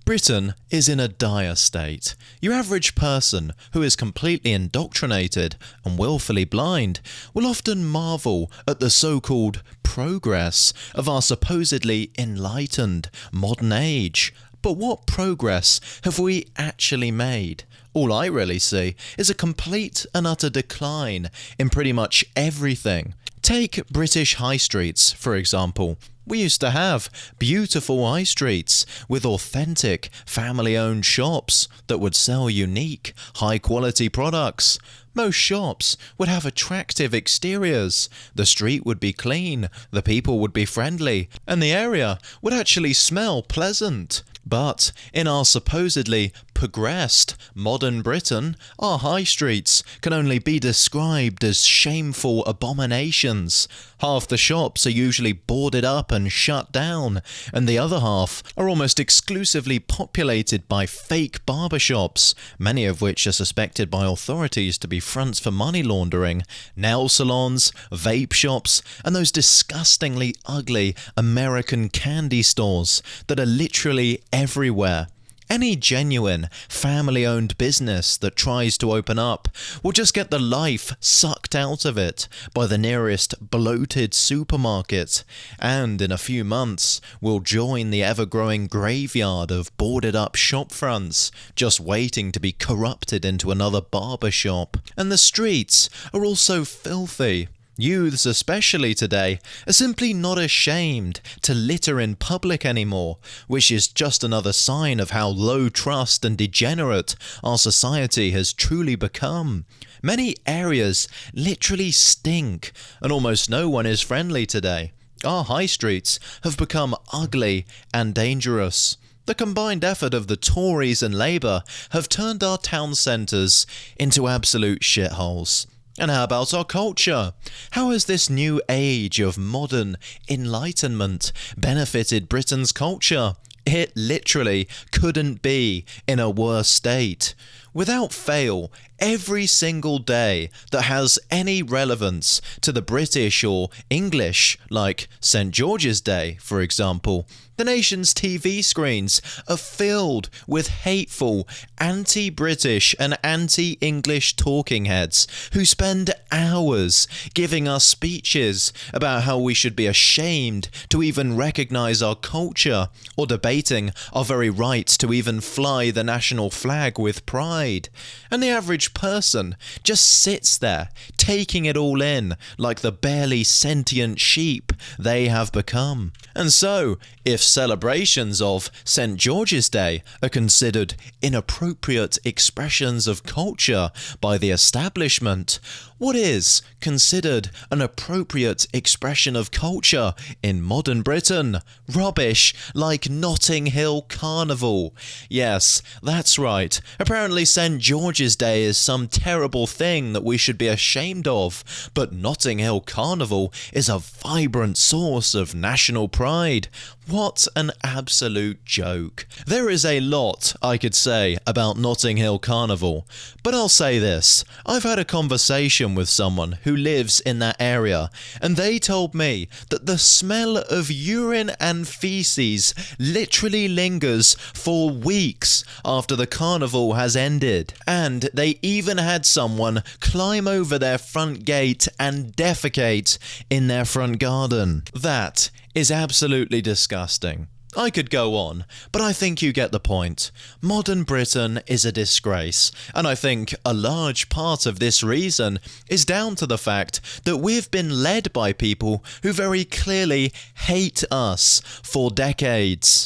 Britain is in a dire state. Your average person who is completely indoctrinated and willfully blind will often marvel at the so-called progress of our supposedly enlightened modern age. But what progress have we actually made? All I really see is a complete and utter decline in pretty much everything. Take British high streets, for example. We used to have beautiful high streets with authentic, family-owned shops that would sell unique, high-quality products. Most shops would have attractive exteriors, the street would be clean, the people would be friendly, and the area would actually smell pleasant. But in our supposedly progressed modern Britain, our high streets can only be described as shameful abominations. Half the shops are usually boarded up and shut down, and the other half are almost exclusively populated by fake barbershops, many of which are suspected by authorities to be fronts for money laundering, nail salons, vape shops, and those disgustingly ugly American candy stores that are literally everywhere. Any genuine, family-owned business that tries to open up will just get the life sucked out of it by the nearest bloated supermarket, and in a few months will join the ever-growing graveyard of boarded-up shop fronts, just waiting to be corrupted into another barber shop. And the streets are also filthy. Youths, especially today, are simply not ashamed to litter in public anymore, which is just another sign of how low trust and degenerate our society has truly become. Many areas literally stink, and almost no one is friendly today. Our high streets have become ugly and dangerous. The combined effort of the Tories and Labour have turned our town centres into absolute shitholes. And how about our culture? How has this new age of modern enlightenment benefited Britain's culture? It literally couldn't be in a worse state. Without fail, every single day that has any relevance to the British or English, like St. George's Day, for example, the nation's TV screens are filled with hateful, anti-British and anti-English talking heads who spend hours giving us speeches about how we should be ashamed to even recognise our culture, or debating our very right to even fly the national flag with pride. And the average person just sits there, taking it all in like the barely sentient sheep they have become. And so, if celebrations of St. George's Day are considered inappropriate expressions of culture by the establishment, what is considered an appropriate expression of culture in modern Britain? Rubbish like Notting Hill Carnival. Yes, that's right. Apparently St. George's Day is some terrible thing that we should be ashamed of, but Notting Hill Carnival is a vibrant source of national pride. What an absolute joke. There is a lot I could say about Notting Hill Carnival, but I'll say this. I've had a conversation with someone who lives in that area, and they told me that the smell of urine and feces literally lingers for weeks after the carnival has ended. And they even had someone climb over their front gate and defecate in their front garden. That is absolutely disgusting. I could go on, but I think you get the point. Modern Britain is a disgrace, and I think a large part of this reason is down to the fact that we've been led by people who very clearly hate us for decades.